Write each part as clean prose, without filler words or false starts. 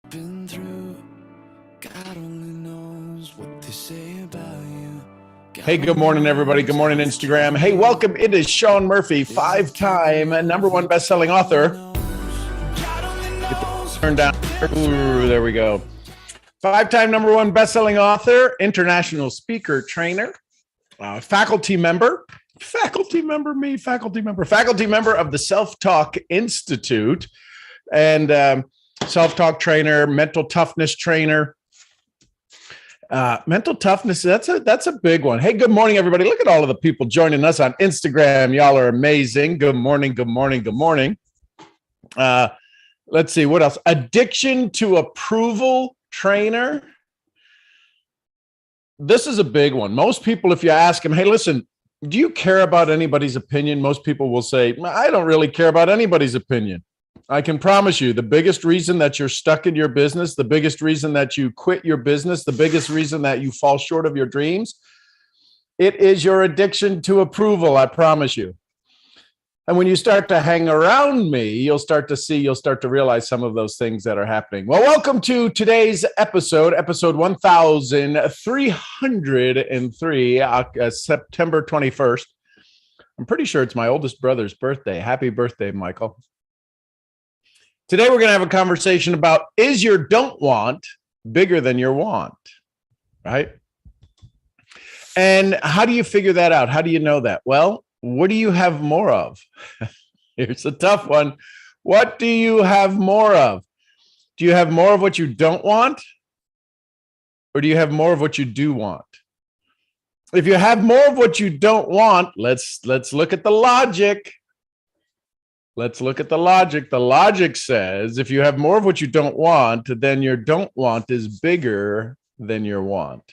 been through. God only knows what they say about you. Hey, good morning, everybody. Good morning, Instagram. Hey, welcome. It is Sean Murphy, five-time #1 best-selling author. Turn down. Ooh, there we go. Five-time #1 best-selling author, international speaker, trainer, faculty member of the Self-Talk Institute, and self-talk trainer, mental toughness trainer. Mental toughness, that's a big one. Hey, good morning, everybody. Look at all of the people joining us on Instagram. Y'all are amazing. Good morning, good morning, good morning. Let's see, what else? Addiction to approval trainer. This is a big one. Most people, if you ask them, hey, listen, do you care about anybody's opinion? Most people will say, I don't really care about anybody's opinion. I can promise you the biggest reason that you're stuck in your business, the biggest reason that you quit your business, the biggest reason that you fall short of your dreams, it is your addiction to approval, I promise you. And when you start to hang around me, you'll start to realize some of those things that are happening. Well, welcome to today's episode 1303, September 21st. I'm pretty sure it's my oldest brother's birthday. Happy birthday, Michael. Today, we're going to have a conversation about, is your don't want bigger than your want, right? And how do you figure that out? How do you know that? Well, what do you have more of? Here's a tough one. What do you have more of? Do you have more of what you don't want? Or do you have more of what you do want? If you have more of what you don't want, let's look at the logic. Let's look at the logic. The logic says if you have more of what you don't want, then your don't want is bigger than your want.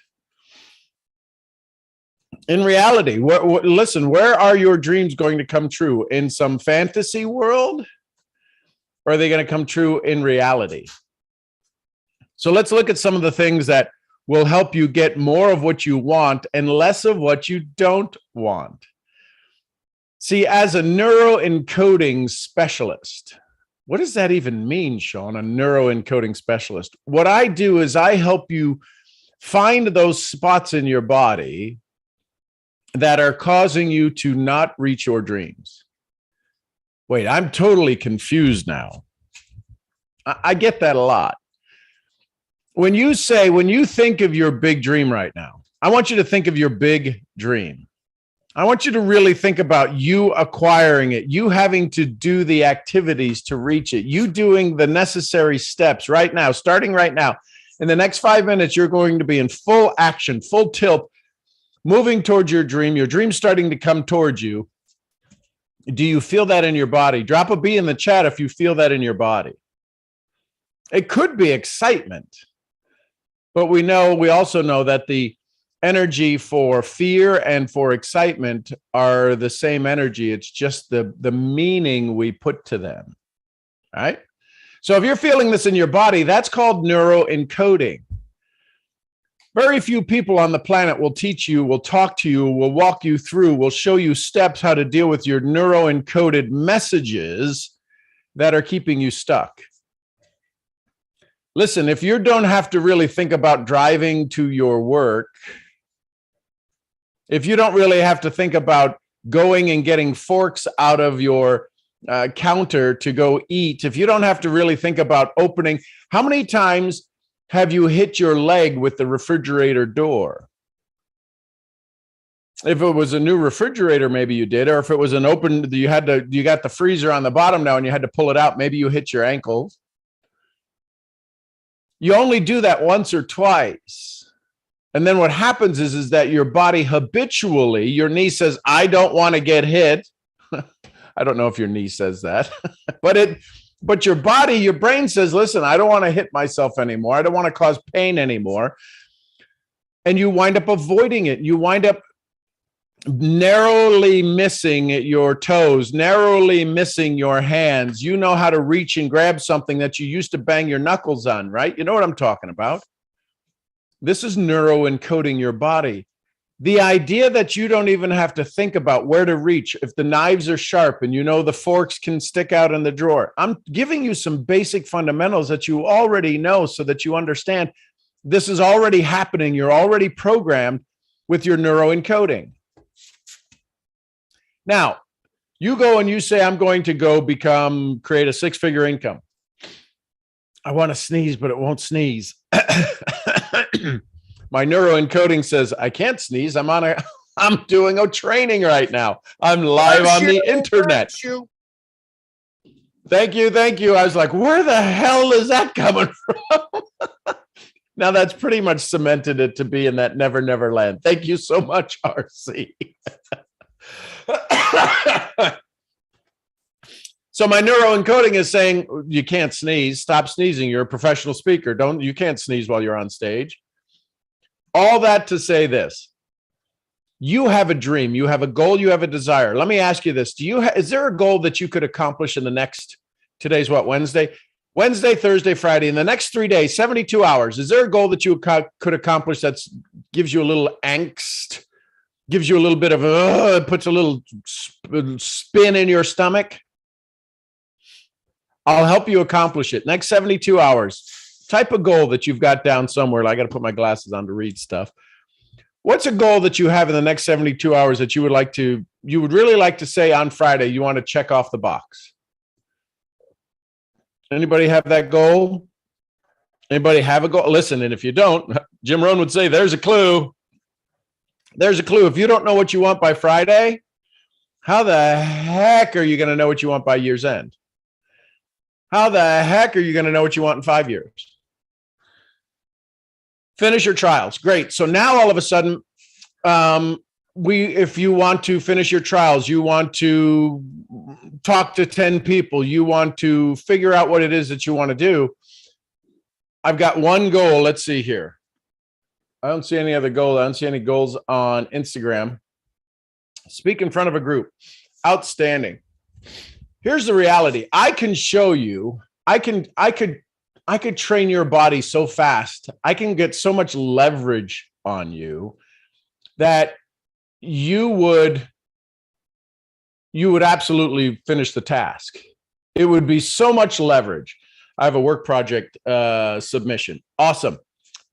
In reality, listen, where are your dreams going to come true? In some fantasy world? Or are they going to come true in reality? So let's look at some of the things that will help you get more of what you want and less of what you don't want. See, as a neuroencoding specialist, what does that even mean, Sean? A neuroencoding specialist. What I do is I help you find those spots in your body that are causing you to not reach your dreams. Wait, I'm totally confused now. I get that a lot. When you think of your big dream right now, I want you to think of your big dream. I want you to really think about you acquiring it, you having to do the activities to reach it, you doing the necessary steps right now, starting right now. In the next 5 minutes, you're going to be in full action, full tilt, moving towards your dream starting to come towards you. Do you feel that in your body? Drop a B in the chat if you feel that in your body. It could be excitement, but we also know that the energy for fear and for excitement are the same energy. It's just the meaning we put to them. All right. So if you're feeling this in your body, that's called neuroencoding. Very few people on the planet will teach you, will talk to you, will walk you through, will show you steps how to deal with your neuroencoded messages that are keeping you stuck. Listen, if you don't have to really think about driving to your work, if you don't really have to think about going and getting forks out of your counter to go eat, if you don't have to really think about opening, how many times have you hit your leg with the refrigerator door? If it was a new refrigerator, maybe you did, or if it was an open, you got the freezer on the bottom now and you had to pull it out, maybe you hit your ankles. You only do that once or twice. And then what happens is that your body habitually, your knee says, I don't want to get hit. I don't know if your knee says that, but your body, your brain says, listen, I don't want to hit myself anymore. I don't want to cause pain anymore. And you wind up avoiding it. You wind up narrowly missing your toes, narrowly missing your hands. You know how to reach and grab something that you used to bang your knuckles on, right? You know what I'm talking about. This is neuroencoding your body. The idea that you don't even have to think about where to reach if the knives are sharp and you know the forks can stick out in the drawer. I'm giving you some basic fundamentals that you already know so that you understand this is already happening. You're already programmed with your neuroencoding. Now, you go and you say, I'm going to go create a six-figure income. I want to sneeze, but it won't sneeze. My neuroencoding says I can't sneeze. I'm doing a training right now. I'm live on the internet. Thank you. I was like, where the hell is that coming from? Now that's pretty much cemented it to be in that never, never land. Thank you so much, RC. So my neuroencoding is saying you can't sneeze. Stop sneezing. You're a professional speaker. You can't sneeze while you're on stage. All that to say this. You have a dream, you have a goal, you have a desire. Let me ask you this. Is there a goal that you could accomplish in the next, today's what, Wednesday, Thursday, Friday, in the next 3 days, 72 hours? Is there a goal that you could accomplish that gives you a little angst, gives you a little bit of, puts a little spin in your stomach? I'll help you accomplish it. Next 72 hours. Type a goal that you've got down somewhere. I got to put my glasses on to read stuff. What's a goal that you have in the next 72 hours that you would really like to say on Friday you want to check off the box? Anybody have that goal? Anybody have a goal? Listen, and if you don't, Jim Rohn would say, there's a clue. There's a clue. If you don't know what you want by Friday, how the heck are you going to know what you want by year's end? How the heck are you going to know what you want in 5 years? Finish your trials. Great. So now all of a sudden, if you want to finish your trials, you want to talk to 10 people, you want to figure out what it is that you want to do. I've got one goal. Let's see here. I don't see any other goal. I don't see any goals on Instagram. Speak in front of a group. Outstanding. Here's the reality. I can show you, I could train your body so fast. I can get so much leverage on you that you would absolutely finish the task. It would be so much leverage. I have a work project submission. Awesome.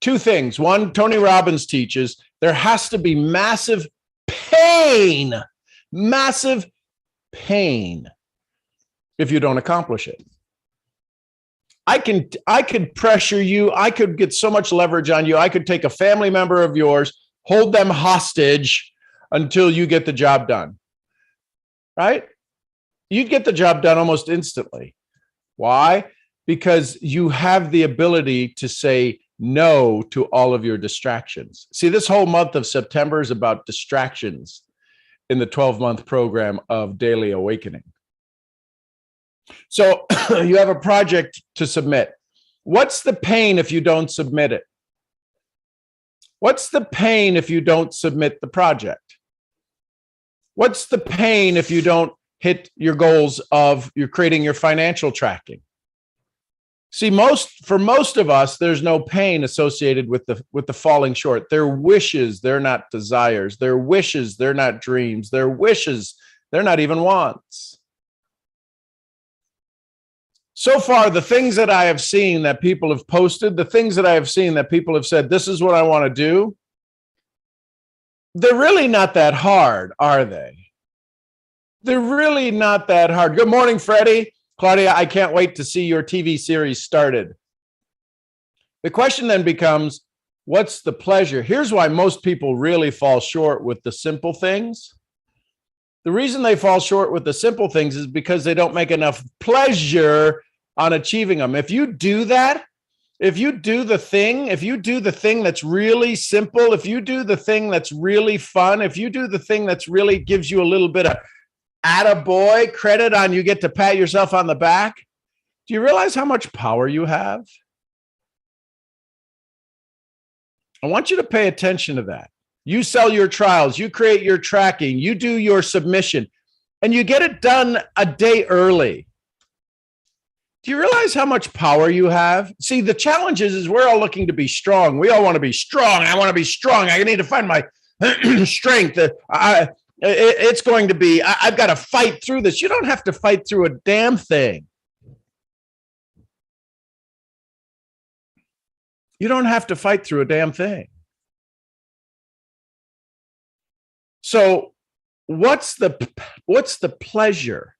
Two things. One, Tony Robbins teaches there has to be massive pain if you don't accomplish it. I could pressure you. I could get so much leverage on you. I could take a family member of yours, hold them hostage until you get the job done. Right? You'd get the job done almost instantly. Why? Because you have the ability to say no to all of your distractions. See, this whole month of September is about distractions in the 12-month program of Daily Awakening. So you have a project to submit. What's the pain if you don't submit it? What's the pain if you don't submit the project? What's the pain if you don't hit your goals of you're creating your financial tracking? See, for most of us, there's no pain associated with the falling short. They're wishes, they're not desires. They're wishes, they're not dreams. They're wishes, they're not even wants. So far, the things that I have seen that people have posted, the things that I have seen that people have said, this is what I want to do, they're really not that hard, are they? They're really not that hard. Good morning, Freddie. Claudia, I can't wait to see your TV series started. The question then becomes, what's the pleasure? Here's why most people really fall short with the simple things. The reason they fall short with the simple things is because they don't make enough pleasure on achieving them. If you do that, if you do the thing that's really simple, if you do the thing that's really fun, if you do the thing that's really gives you a little bit of attaboy credit on, you get to pat yourself on the back. Do you realize how much power you have? I want you to pay attention to that. You sell your trials, you create your tracking, you do your submission, and you get it done a day early. Do you realize how much power you have? See, the challenge is we're all looking to be strong. We all want to be strong. I want to be strong. I need to find strength. It's going to be, I've got to fight through this. You don't have to fight through a damn thing. You don't have to fight through a damn thing. So what's the pleasure?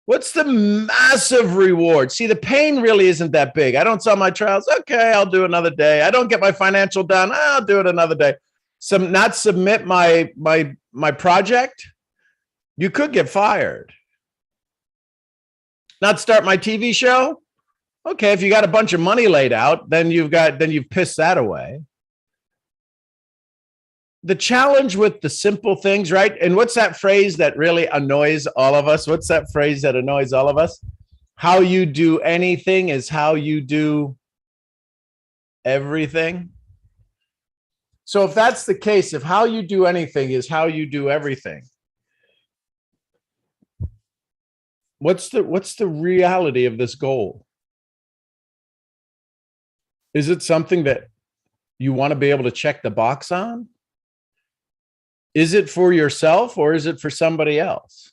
What's the massive reward? See, the pain really isn't that big. I don't sell my trials. Okay, I'll do another day. I don't get my financial done. I'll do it another day. Not submit my project. You could get fired. Not start my TV show. Okay, if you got a bunch of money laid out, then you've pissed that away. The challenge with the simple things, right? And what's that phrase that really annoys all of us? What's that phrase that annoys all of us? How you do anything is how you do everything. So if that's the case, if how you do anything is how you do everything, what's the reality of this goal? Is it something that you want to be able to check the box on? Is it for yourself or is it for somebody else?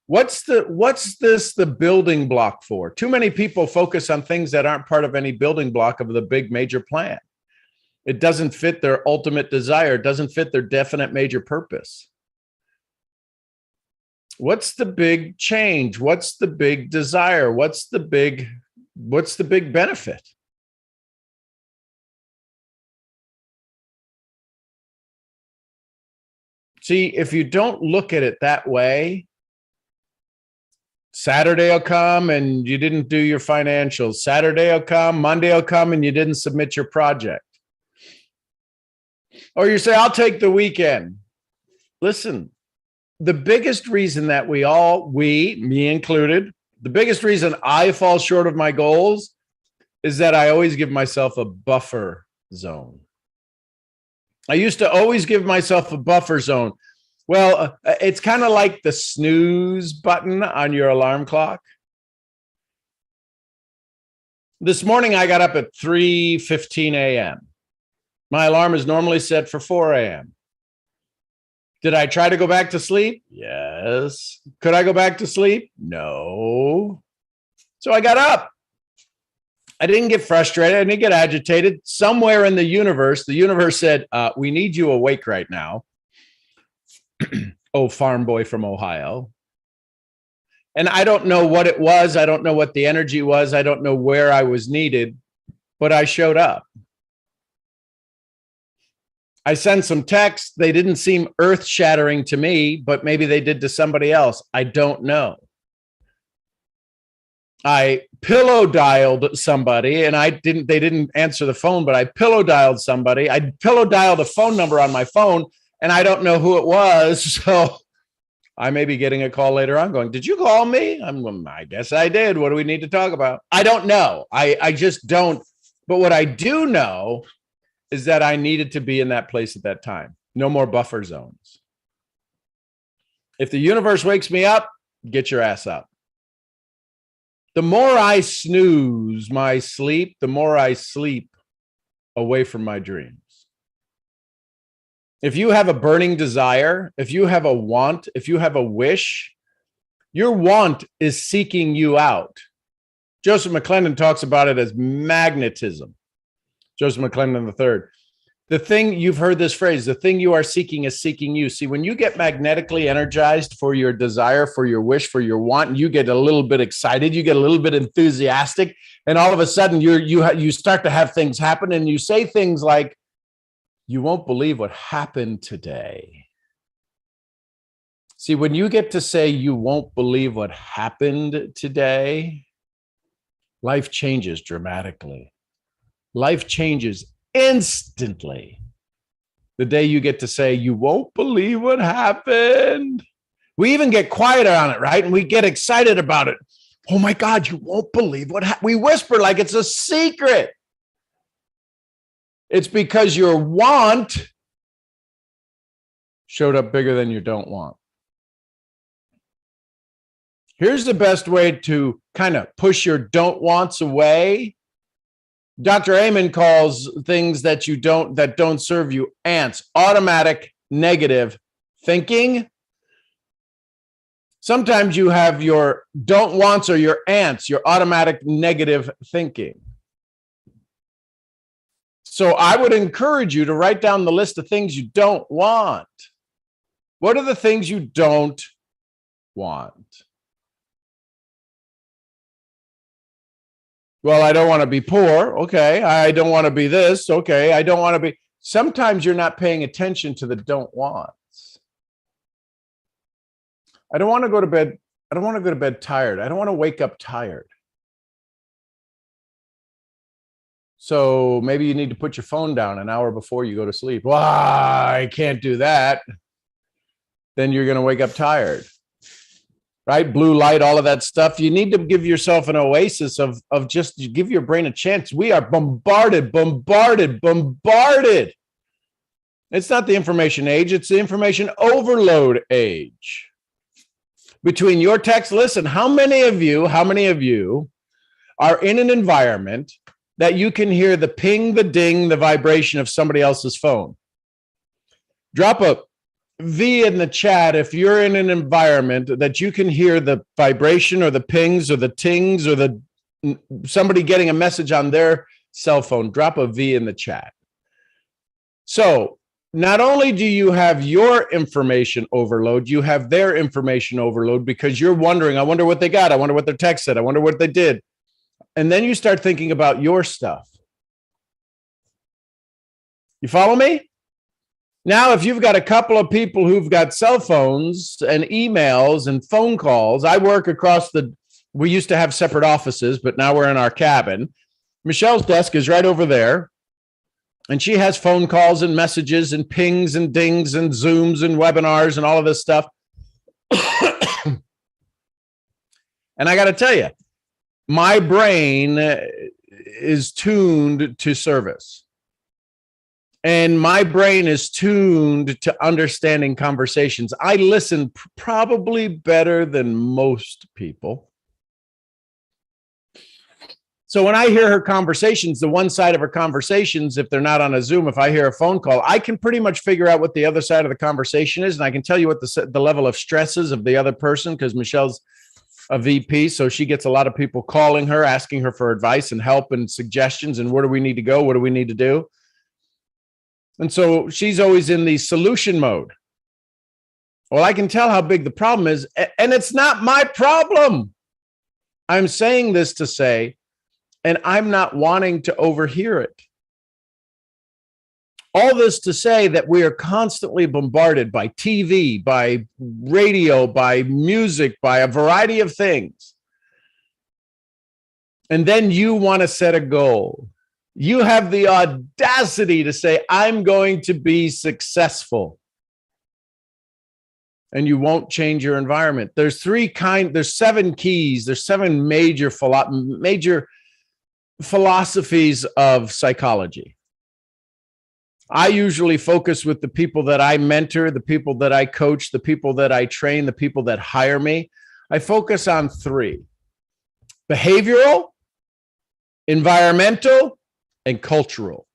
What's the building block for? Too many people focus on things that aren't part of any building block of the big major plan. It doesn't fit their ultimate desire. It doesn't fit their definite major purpose. What's the big change? What's the big desire? What's the big benefit? See, if you don't look at it that way, Saturday will come and you didn't do your financials. Saturday will come, Monday will come and you didn't submit your project. Or you say, I'll take the weekend. Listen, the biggest reason that me included, the biggest reason I fall short of my goals is that I always give myself a buffer zone. I used to always give myself a buffer zone. Well, it's kind of like the snooze button on your alarm clock. This morning, I got up at 3:15 a.m. My alarm is normally set for 4 a.m. Did I try to go back to sleep? Yes. Could I go back to sleep? No. So I got up. I didn't get frustrated. I didn't get agitated. Somewhere in the universe said, we need you awake right now. Oh, farm boy from Ohio. And I don't know what it was. I don't know what the energy was. I don't know where I was needed, but I showed up. I sent some texts. They didn't seem earth-shattering to me, but maybe they did to somebody else. I don't know. I pillow dialed somebody and they didn't answer the phone, but I pillow dialed somebody. I pillow dialed a phone number on my phone and I don't know who it was. So I may be getting a call later on going, did you call me? I guess I did. What do we need to talk about? I don't know. I just don't. But what I do know is that I needed to be in that place at that time. No more buffer zones. If the universe wakes me up, get your ass up. The more I snooze my sleep, the more I sleep away from my dreams. If you have a burning desire, if you have a want, if you have a wish, your want is seeking you out. Joseph McClendon talks about it as magnetism. Joseph McClendon III. The thing, you've heard this phrase, the thing you are seeking is seeking you. See, when you get magnetically energized for your desire, for your wish, for your want, and you get a little bit excited, you get a little bit enthusiastic, and all of a sudden you start to have things happen, and you say things like, you won't believe what happened today. See, when you get to say you won't believe what happened today, life changes dramatically. Life changes instantly the day you get to say, you won't believe what happened. We even get quieter on it, right? And we get excited about it. Oh my God, you won't believe what happened. We whisper like it's a secret. It's because your want showed up bigger than your don't want. Here's the best way to kind of push your don't wants away Dr. Amen calls things that don't serve you ants, automatic negative thinking. Sometimes you have your don't wants or your ants, your automatic negative thinking. So I would encourage you to write down the list of things you don't want. What are the things you don't want? Well, I don't want to be poor. Okay. I don't want to be this. Okay. I don't want to be. Sometimes you're not paying attention to the don't wants. I don't want to go to bed. I don't want to go to bed tired. I don't want to wake up tired. So maybe you need to put your phone down an hour before you go to sleep. Well, I can't do that. Then you're going to wake up tired, right? Blue light, all of that stuff. You need to give yourself an oasis of just give your brain a chance. We are bombarded. It's not the information age. It's the information overload age. Between your text, listen, how many of you are in an environment that you can hear the ping, the ding, the vibration of somebody else's phone? Drop a V in the chat if you're in an environment that you can hear the vibration or the pings or the tings or the somebody getting a message on their cell phone. Drop a V in the chat. So not only do you have your information overload, you have their information overload because you're wondering, I wonder what they got. I wonder what their text said. I wonder what they did. And then you start thinking about your stuff. You follow me? Now, if you've got a couple of people who've got cell phones and emails and phone calls, I work across we used to have separate offices, but now we're in our cabin. Michelle's desk is right over there. And she has phone calls and messages and pings and dings and Zooms and webinars and all of this stuff. And I got to tell you, my brain is tuned to service. And my brain is tuned to understanding conversations. I listen probably better than most people. So when I hear her conversations, the one side of her conversations, if they're not on a Zoom, if I hear a phone call, I can pretty much figure out what the other side of the conversation is. And I can tell you what the level of stress is of the other person, because Michelle's a VP. So she gets a lot of people calling her, asking her for advice and help and suggestions. And where do we need to go? What do we need to do? And so she's always in the solution mode. Well, I can tell how big the problem is. And it's not my problem. I'm saying this to say, and I'm not wanting to overhear it. All this to say that we are constantly bombarded by TV, by radio, by music, by a variety of things. And then you want to set a goal. You have the audacity to say, I'm going to be successful. And you won't change your environment. There's seven keys. There's seven major philosophies of psychology. I usually focus with the people that I mentor, the people that I coach, the people that I train, the people that hire me. I focus on three: behavioral, environmental, and cultural.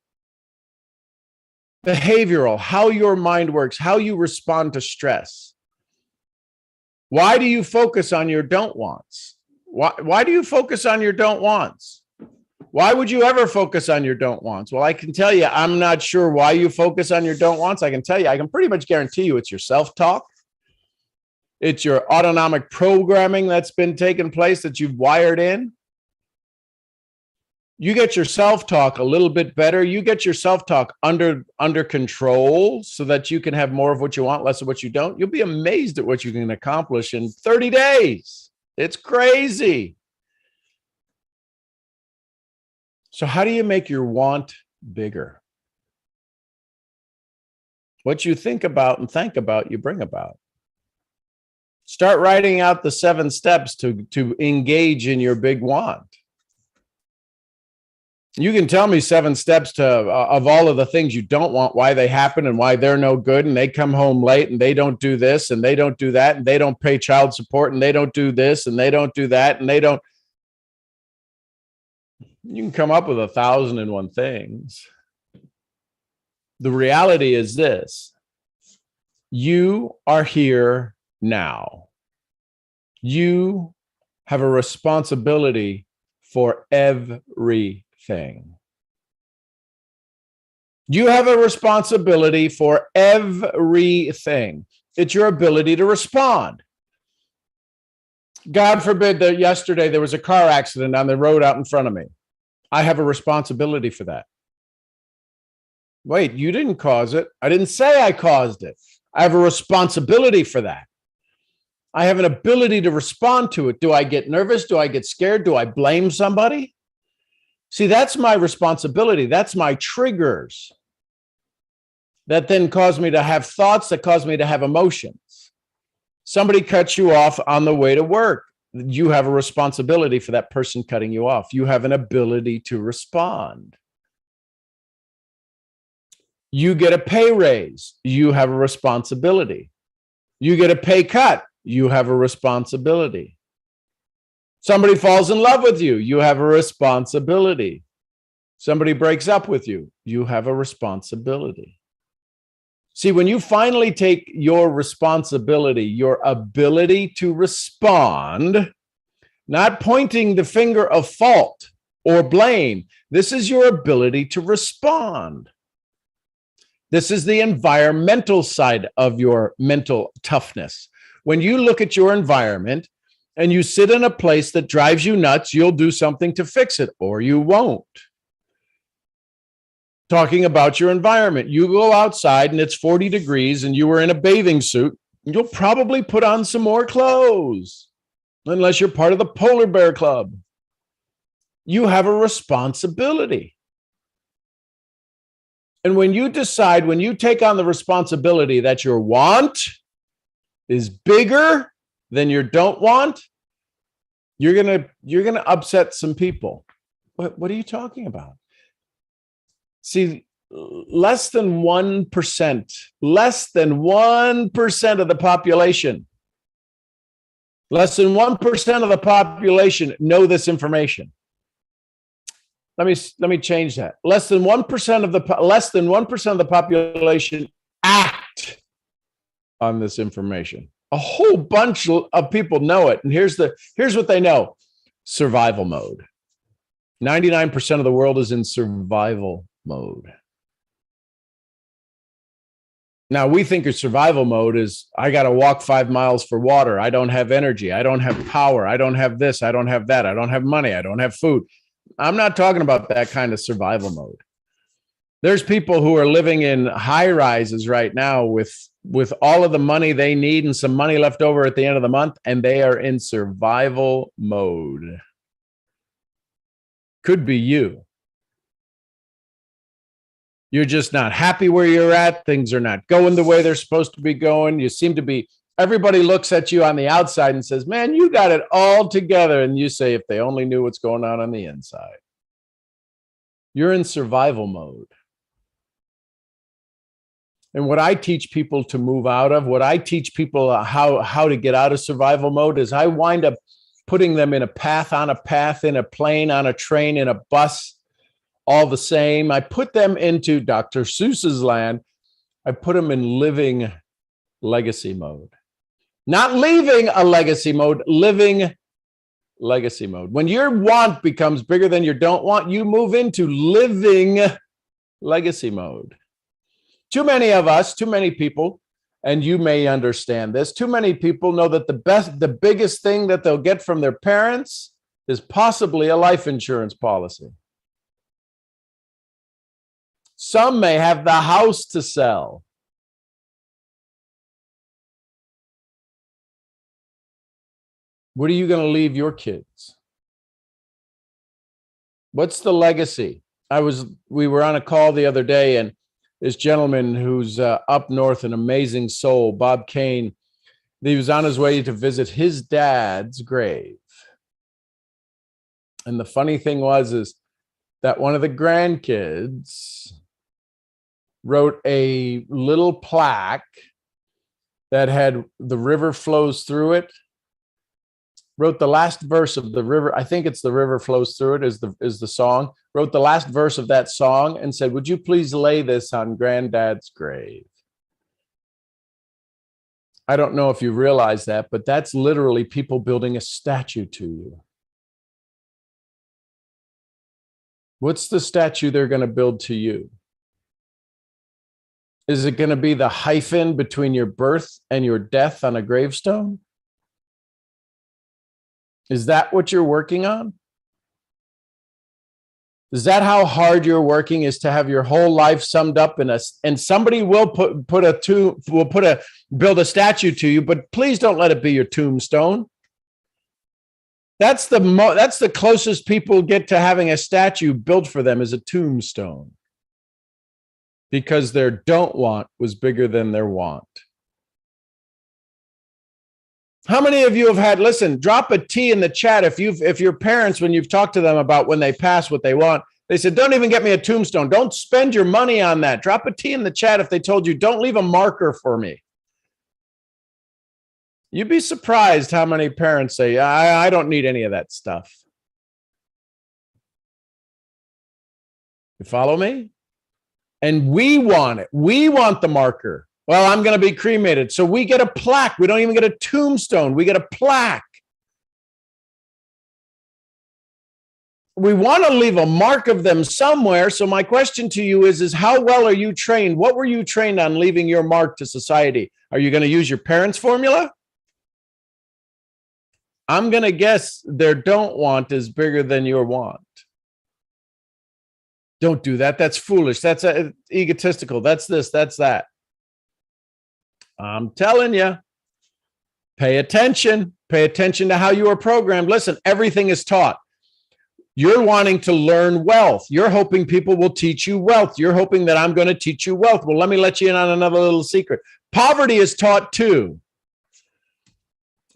Behavioral, how your mind works, how you respond to stress. Why do you focus on your don't wants? Why do you focus on your don't wants? Why would you ever focus on your don't wants? Well, I can tell you, I'm not sure why you focus on your don't wants. I can tell you, I can pretty much guarantee you it's your self-talk. It's your autonomic programming that's been taking place that you've wired in. You get your self-talk a little bit better. You get your self-talk under control so that you can have more of what you want, less of what you don't. You'll be amazed at what you can accomplish in 30 days. It's crazy. So how do you make your want bigger? What you think about and think about, you bring about. Start writing out the 7 steps to engage in your big want. You can tell me 7 steps of all of the things you don't want, why they happen and why they're no good, and they come home late and they don't do this and they don't do that and they don't pay child support and they don't do this and they don't do that and they don't. You can come up with 1,001 things. The reality is this: you are here now. You have a responsibility for everything. You have a responsibility for everything. It's your ability to respond. God forbid that yesterday there was a car accident on the road out in front of me. I have a responsibility for that. Wait, you didn't cause it. I didn't say I caused it. I have a responsibility for that. I have an ability to respond to it. Do I get nervous? Do I get scared? Do I blame somebody? See, that's my responsibility. That's my triggers that then cause me to have thoughts, that cause me to have emotions. Somebody cuts you off on the way to work. You have a responsibility for that person cutting you off. You have an ability to respond. You get a pay raise. You have a responsibility. You get a pay cut. You have a responsibility. Somebody falls in love with you. You have a responsibility. Somebody breaks up with you. You have a responsibility. See, when you finally take your responsibility, your ability to respond, not pointing the finger of fault or blame, this is your ability to respond. This is the environmental side of your mental toughness. When you look at your environment and you sit in a place that drives you nuts, you'll do something to fix it, or you won't. Talking about your environment, you go outside and it's 40 degrees and you were in a bathing suit, you'll probably put on some more clothes, unless you're part of the Polar Bear Club. You have a responsibility. And when you decide, when you take on the responsibility that your want is bigger than your don't want, you're gonna upset some people. What are you talking about? See, less than 1% of the population, less than 1% of the population know this information. Let me change that. Less than 1% of the population act on this information. A whole bunch of people know it, and here's what they know: survival mode. 99% of the world is in survival mode. Now, we think of survival mode is, I got to walk 5 miles for water. I don't have energy. I don't have power. I don't have this. I don't have that. I don't have money. I don't have food. I'm not talking about that kind of survival mode. There's people who are living in high rises right now with all of the money they need and some money left over at the end of the month, and they are in survival mode. Could be you. You're just not happy where you're at. Things are not going the way they're supposed to be going. You seem to be, everybody looks at you on the outside and says, man, you got it all together. And you say, if they only knew what's going on the inside. You're in survival mode. And what I teach people to move out of, what I teach people how to get out of survival mode is I wind up putting them in a path, on a path, in a plane, on a train, in a bus, all the same. I put them into Dr. Seuss's land. I put them in living legacy mode. Not leaving a legacy mode, living legacy mode. When your want becomes bigger than your don't want, you move into living legacy mode. Too many of us, too many people, and you may understand this, too many people know that the biggest thing that they'll get from their parents is possibly a life insurance policy. Some may have the house to sell. What are you going to leave your kids? What's the legacy? We were on a call the other day, and this gentleman who's up north, an amazing soul, Bob Kane, he was on his way to visit his dad's grave. And the funny thing is that one of the grandkids wrote a little plaque that had "The river flows through it. wrote the last verse of the river. I think it's The River Flows Through It is the song. Wrote the last verse of that song and said, would you please lay this on Granddad's grave? I don't know if you realize that, but that's literally people building a statue to you. What's the statue they're going to build to you? Is it going to be the hyphen between your birth and your death on a gravestone? Is that what you're working on? Is that how hard you're working, is to have your whole life summed up in us? And somebody will build a statue to you, but please don't let it be your tombstone. That's the closest people get to having a statue built for them, is a tombstone. Because their don't want was bigger than their want. How many of you have had, listen, drop a T in the chat if your parents, when you've talked to them about when they pass what they want, they said, don't even get me a tombstone. Don't spend your money on that. Drop a T in the chat if they told you, don't leave a marker for me. You'd be surprised how many parents say, I don't need any of that stuff. You follow me? And we want it. We want the marker. Well, I'm going to be cremated. So we get a plaque. We don't even get a tombstone. We get a plaque. We want to leave a mark of them somewhere. So my question to you is how well are you trained? What were you trained on leaving your mark to society? Are you going to use your parents' formula? I'm going to guess their don't want is bigger than your want. Don't do that. That's foolish. That's egotistical. That's this, that's that. I'm telling you, pay attention. Pay attention to how you are programmed. Listen, everything is taught. You're wanting to learn wealth. You're hoping people will teach you wealth. You're hoping that I'm going to teach you wealth. Well, let me let you in on another little secret. Poverty is taught too.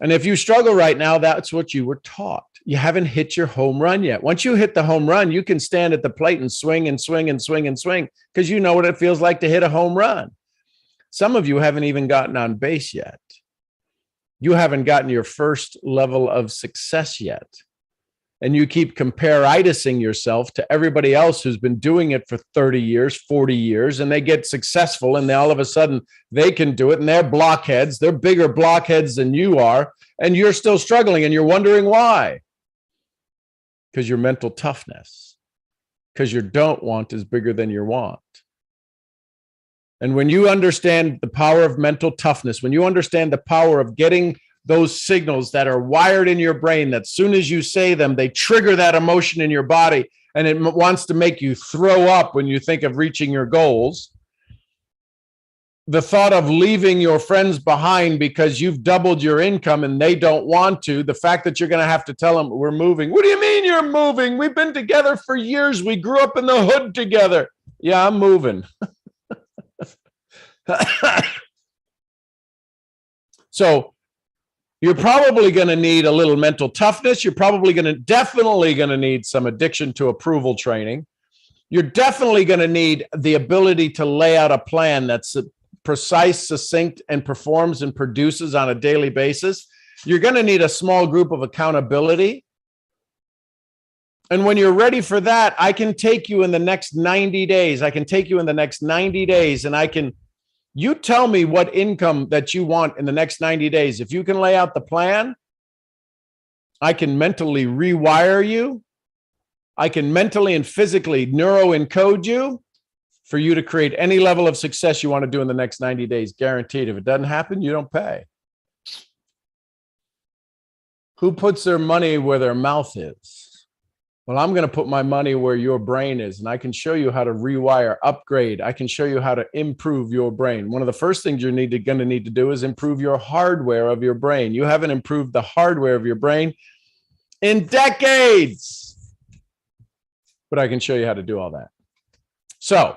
And if you struggle right now, that's what you were taught. You haven't hit your home run yet. Once you hit the home run, you can stand at the plate and swing and swing and swing and swing because you know what it feels like to hit a home run. Some of you haven't even gotten on base yet. You haven't gotten your first level of success yet. And you keep comparitising yourself to everybody else who's been doing it for 30 years, 40 years, and they get successful and all of a sudden they can do it and they're blockheads. They're bigger blockheads than you are. And you're still struggling and you're wondering why. Because your mental toughness, because your don't want is bigger than your want. And when you understand the power of mental toughness, when you understand the power of getting those signals that are wired in your brain, that as soon as you say them, they trigger that emotion in your body and it wants to make you throw up when you think of reaching your goals. The thought of leaving your friends behind because you've doubled your income and they don't want to, the fact that you're going to have to tell them we're moving. What do you mean you're moving? We've been together for years. We grew up in the hood together. Yeah, I'm moving. So you're probably going to need a little mental toughness. You're probably definitely going to need some addiction to approval training. You're definitely going to need the ability to lay out a plan that's precise, succinct, and performs and produces on a daily basis. You're going to need a small group of accountability. And when you're ready for that, I can take you in the next 90 days. And you tell me what income that you want in the next 90 days. If you can lay out the plan, I can mentally rewire you. I can mentally and physically neuroencode you for you to create any level of success you want to do in the next 90 days, guaranteed. If it doesn't happen, you don't pay. Who puts their money where their mouth is? Well, I'm going to put my money where your brain is, and I can show you how to rewire, upgrade. I can show you how to improve your brain. One of the first things you're going to need to do is improve your hardware of your brain. You haven't improved the hardware of your brain in decades, but I can show you how to do all that. So,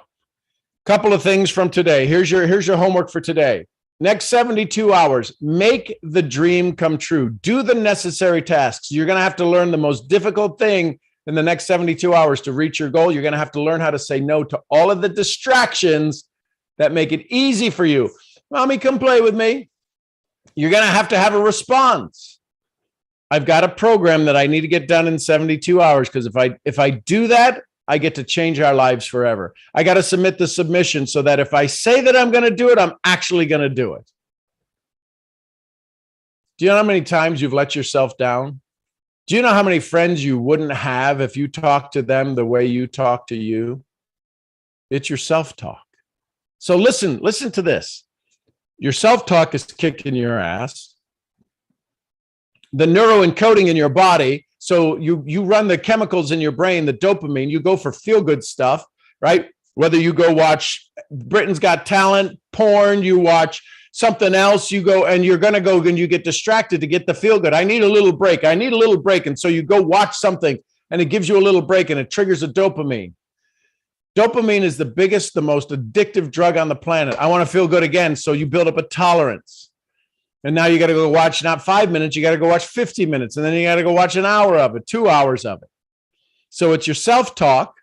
couple of things from today. Here's your homework for today. Next 72 hours, make the dream come true. Do the necessary tasks. You're going to have to learn the most difficult thing in the next 72 hours to reach your goal. You're going to have to learn how to say no to all of the distractions that make it easy for you. Mommy, come play with me. You're going to have a response. I've got a program that I need to get done in 72 hours because if I do that, I get to change our lives forever. I got to submit the submission so that if I say that I'm going to do it, I'm actually going to do it. Do you know how many times you've let yourself down? Do you know how many friends you wouldn't have if you talked to them the way you talk to you? It's your self-talk. So listen to this. Your self-talk is kicking your ass. The neuroencoding in your body, so you run the chemicals in your brain, the dopamine, you go for feel-good stuff, right? Whether you go watch Britain's Got Talent, porn, you watch something else, you go and you're going to go and you get distracted to get the feel-good. I need a little break. And so you go watch something and it gives you a little break and it triggers a dopamine. Dopamine is the biggest, the most addictive drug on the planet. I want to feel good again. So you build up a tolerance. And now you got to go watch not 5 minutes, you got to go watch 50 minutes. And then you got to go watch an hour of it, 2 hours of it. So it's your self-talk.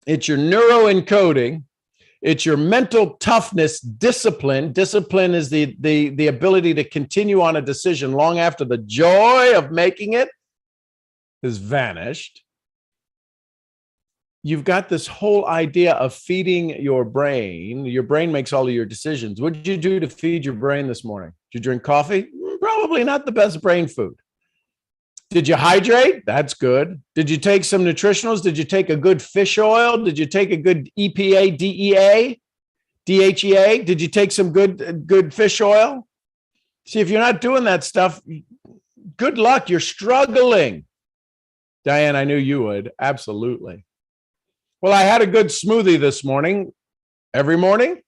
It's your neuroencoding. It's your mental toughness, discipline. Discipline is the ability to continue on a decision long after the joy of making it has vanished. You've got this whole idea of feeding your brain. Your brain makes all of your decisions. What did you do to feed your brain this morning? Did you drink coffee? Probably not the best brain food. Did you hydrate? That's good. Did you take some nutritionals? Did you take a good fish oil? Did you take a good EPA, DEA, DHEA? Did you take some good fish oil? See, if you're not doing that stuff, good luck. You're struggling. Diane, I knew you would. Absolutely. Well, I had a good smoothie this morning. Every morning.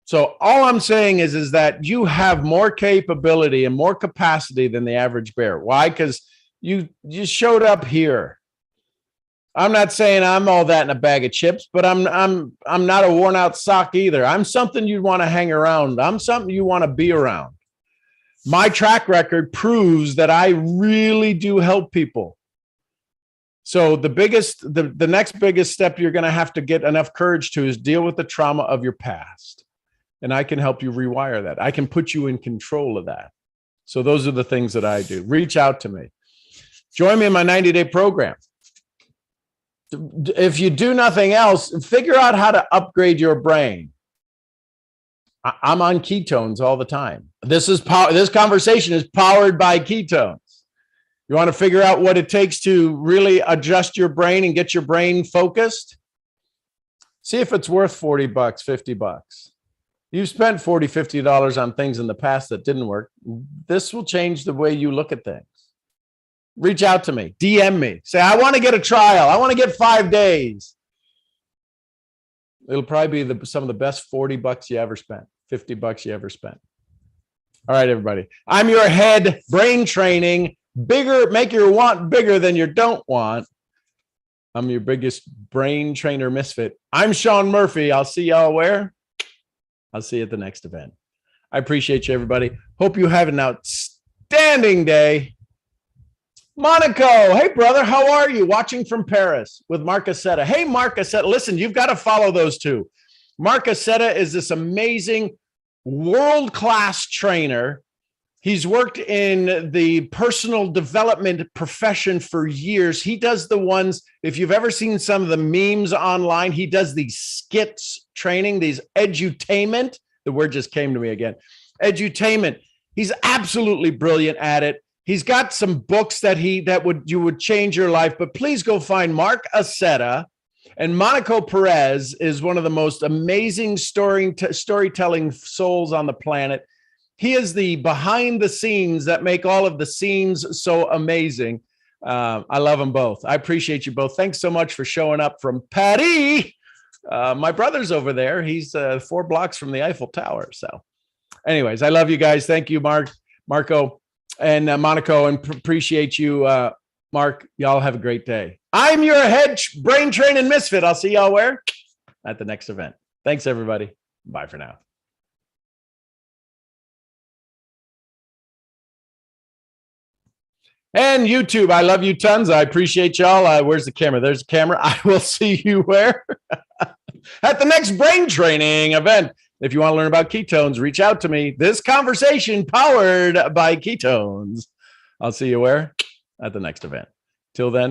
So all I'm saying is that you have more capability and more capacity than the average bear. Why? Because you showed up here. I'm not saying I'm all that in a bag of chips, but I'm not a worn out sock either. I'm something you want to hang around. I'm something you want to be around. My track record proves that I really do help people. So the next biggest step you're going to have to get enough courage to is deal with the trauma of your past. And I can help you rewire that. I can put you in control of that. So those are the things that I do. Reach out to me. Join me in my 90-day program. If you do nothing else, figure out how to upgrade your brain. I'm on ketones all the time. This conversation is powered by ketones. You want to figure out what it takes to really adjust your brain and get your brain focused? See if it's worth $40, $50. You've spent $40, $50 on things in the past that didn't work. This will change the way you look at things. Reach out to me, DM me, say, I want to get a trial. I want to get 5 days. It'll probably be some of the best $40 you ever spent, $50 you ever spent. All right, everybody. I'm your head brain training. Bigger, make your want bigger than your don't want. I'm your biggest brain trainer misfit. I'm Sean Murphy. I'll see y'all where? I'll see you at the next event. I appreciate you, everybody. Hope you have an outstanding day. Monaco, hey, brother, how are you? Watching from Paris with Mark Aceta. Hey, Mark Aceta, listen, you've got to follow those two. Mark Aceta is this amazing world-class trainer. He's worked in the personal development profession for years. He does the ones, if you've ever seen some of the memes online, he does these skits training, these edutainment. The word just came to me again. Edutainment. He's absolutely brilliant at it. He's got some books that you would change your life, but please go find Mark Aceta. And Monaco Perez is one of the most amazing storytelling souls on the planet. He is the behind the scenes that make all of the scenes so amazing. I love them both. I appreciate you both. Thanks so much for showing up from Paris. My brother's over there. He's 4 blocks from the Eiffel Tower. So anyways, I love you guys. Thank you, Marco, and Monaco, and appreciate you, Mark. Y'all have a great day. I'm your head brain training misfit. I'll see y'all where? At the next event. Thanks, everybody. Bye for now. And YouTube, I love you tons. I appreciate y'all. Where's the camera? There's the camera. I will see you where? At the next brain training event. If you want to learn about ketones, reach out to me. This conversation powered by ketones. I'll see you where? At the next event. Till then,